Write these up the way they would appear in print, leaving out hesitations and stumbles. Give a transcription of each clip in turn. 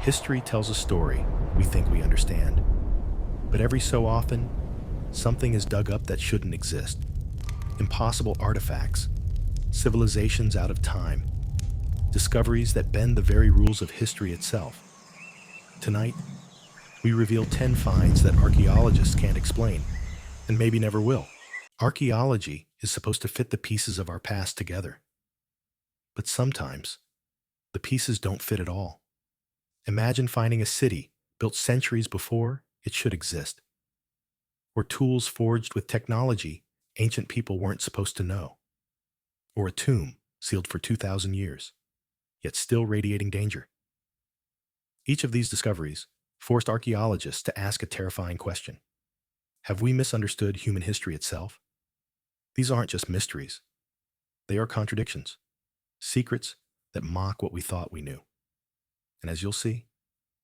History tells a story we think we understand, but every so often, something is dug up that shouldn't exist. Impossible artifacts, civilizations out of time, discoveries that bend the very rules of history itself. Tonight, we reveal 10 finds that archaeologists can't explain, and maybe never will. Archaeology is supposed to fit the pieces of our past together, but sometimes the pieces don't fit at all. Imagine finding a city built centuries before it should exist, or tools forged with technology ancient people weren't supposed to know, or a tomb sealed for 2,000 years, yet still radiating danger. Each of these discoveries forced archaeologists to ask a terrifying question. Have we misunderstood human history itself? These aren't just mysteries. They are contradictions, secrets that mock what we thought we knew. And as you'll see,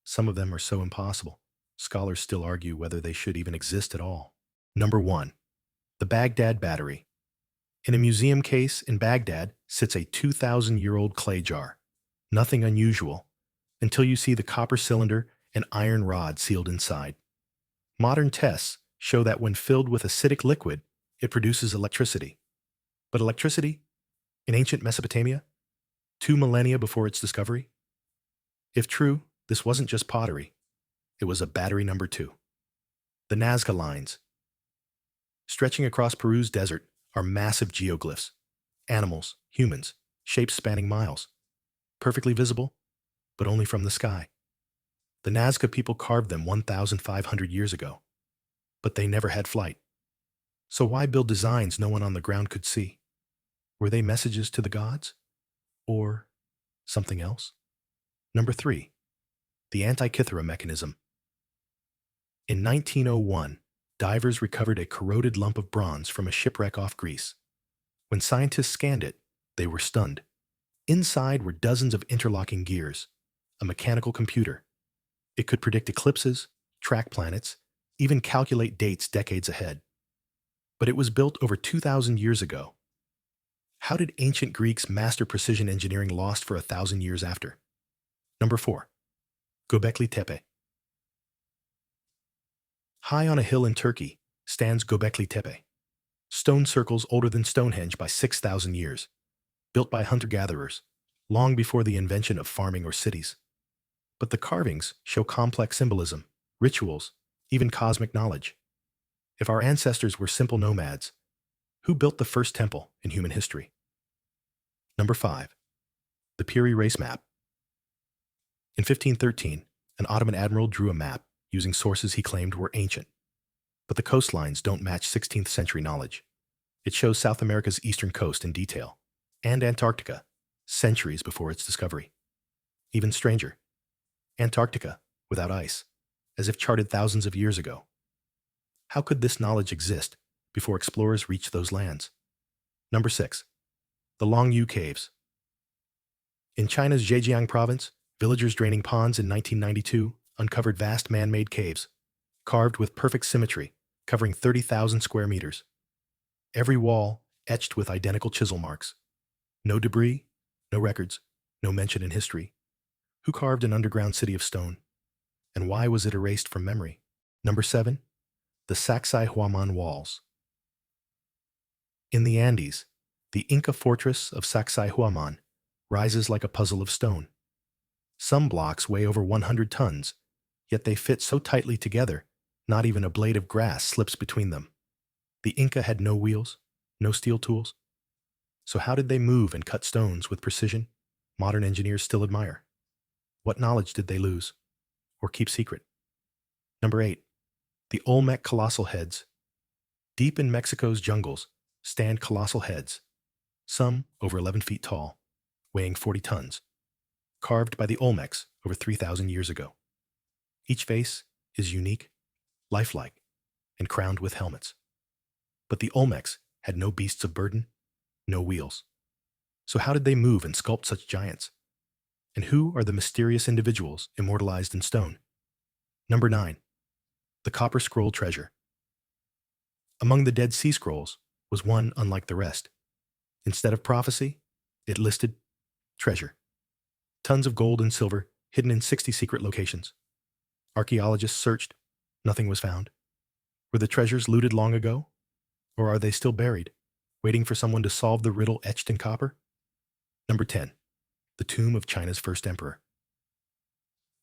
some of them are so impossible, scholars still argue whether they should even exist at all. Number 1. The Baghdad Battery. In a museum case in Baghdad sits a 2,000-year-old clay jar. Nothing unusual, until you see the copper cylinder and iron rod sealed inside. Modern tests show that when filled with acidic liquid, it produces electricity. But electricity? In ancient Mesopotamia? 2 millennia before its discovery? If true, this wasn't just pottery. It was a battery number 2. The Nazca Lines. Stretching across Peru's desert are massive geoglyphs. Animals, humans, shapes spanning miles. Perfectly visible, but only from the sky. The Nazca people carved them 1,500 years ago, but they never had flight. So why build designs no one on the ground could see? Were they messages to the gods? Or something else? Number 3. The Antikythera mechanism. In 1901, divers recovered a corroded lump of bronze from a shipwreck off Greece. When scientists scanned it, they were stunned. Inside were dozens of interlocking gears, a mechanical computer. It could predict eclipses, track planets, even calculate dates decades ahead. But it was built over 2,000 years ago. How did ancient Greeks master precision engineering lost for 1,000 years after? Number 4. Göbekli Tepe. High on a hill in Turkey stands Göbekli Tepe, stone circles older than Stonehenge by 6,000 years, built by hunter-gatherers, long before the invention of farming or cities. But the carvings show complex symbolism, rituals, even cosmic knowledge. If our ancestors were simple nomads, who built the first temple in human history? Number 5. The Piri Race Map. In 1513, an Ottoman admiral drew a map using sources he claimed were ancient. But the coastlines don't match 16th century knowledge. It shows South America's eastern coast in detail, and Antarctica, centuries before its discovery. Even stranger, Antarctica without ice, as if charted thousands of years ago. How could this knowledge exist before explorers reached those lands? Number 6. The Longyu Caves. In China's Zhejiang province, villagers draining ponds in 1992 uncovered vast man-made caves, carved with perfect symmetry, covering 30,000 square meters. Every wall etched with identical chisel marks. No debris, no records, no mention in history. Who carved an underground city of stone? And why was it erased from memory? Number 7. The Sacsayhuaman Walls. In the Andes, the Inca fortress of Sacsayhuaman rises like a puzzle of stone. Some blocks weigh over 100 tons, yet they fit so tightly together, not even a blade of grass slips between them. The Inca had no wheels, no steel tools. So how did they move and cut stones with precision modern engineers still admire? What knowledge did they lose or keep secret? Number 8. The Olmec Colossal Heads. Deep in Mexico's jungles stand colossal heads, some over 11 feet tall, weighing 40 tons, carved by the Olmecs over 3,000 years ago. Each face is unique, lifelike, and crowned with helmets. But the Olmecs had no beasts of burden, no wheels. So how did they move and sculpt such giants? And who are the mysterious individuals immortalized in stone? Number 9. The Copper Scroll Treasure. Among the Dead Sea Scrolls was one unlike the rest. Instead of prophecy, it listed treasure. Tons of gold and silver hidden in 60 secret locations. Archaeologists searched. Nothing was found. Were the treasures looted long ago? Or are they still buried, waiting for someone to solve the riddle etched in copper? Number 10. The tomb of China's first emperor.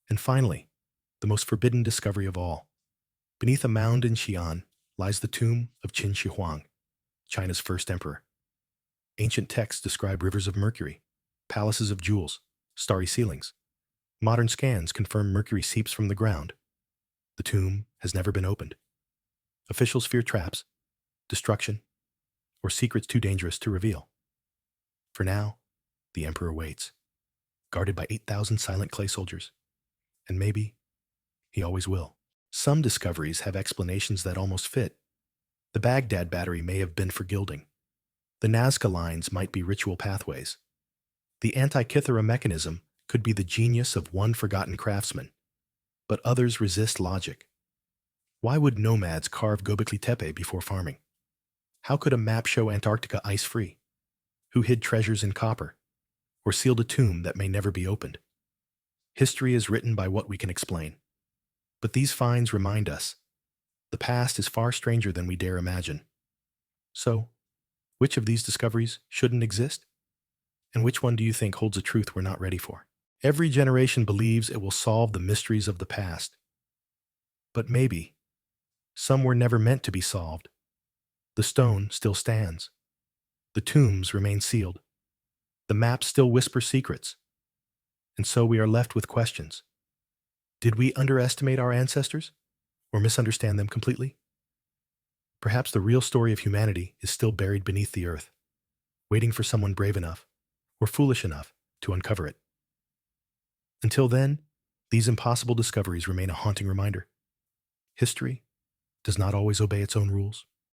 And finally, the most forbidden discovery of all. Beneath a mound in Xi'an lies the tomb of Qin Shi Huang, China's first emperor. Ancient texts describe rivers of mercury, palaces of jewels, starry ceilings. Modern scans confirm mercury seeps from the ground. The tomb has never been opened. Officials fear traps, destruction, or secrets too dangerous to reveal. For now, the emperor waits, guarded by 8,000 silent clay soldiers. And maybe he always will. Some discoveries have explanations that almost fit. The Baghdad battery may have been for gilding. The Nazca lines might be ritual pathways. The Antikythera mechanism could be the genius of one forgotten craftsman. But others resist logic. Why would nomads carve Göbekli Tepe before farming? How could a map show Antarctica ice-free? Who hid treasures in copper? Or sealed a tomb that may never be opened? History is written by what we can explain. But these finds remind us, the past is far stranger than we dare imagine. So, which of these discoveries shouldn't exist? And which one do you think holds a truth we're not ready for? Every generation believes it will solve the mysteries of the past. But maybe, some were never meant to be solved. The stone still stands. The tombs remain sealed. The maps still whisper secrets. And so we are left with questions. Did we underestimate our ancestors or misunderstand them completely? Perhaps the real story of humanity is still buried beneath the earth, waiting for someone brave enough or foolish enough to uncover it. Until then, these impossible discoveries remain a haunting reminder. History does not always obey its own rules.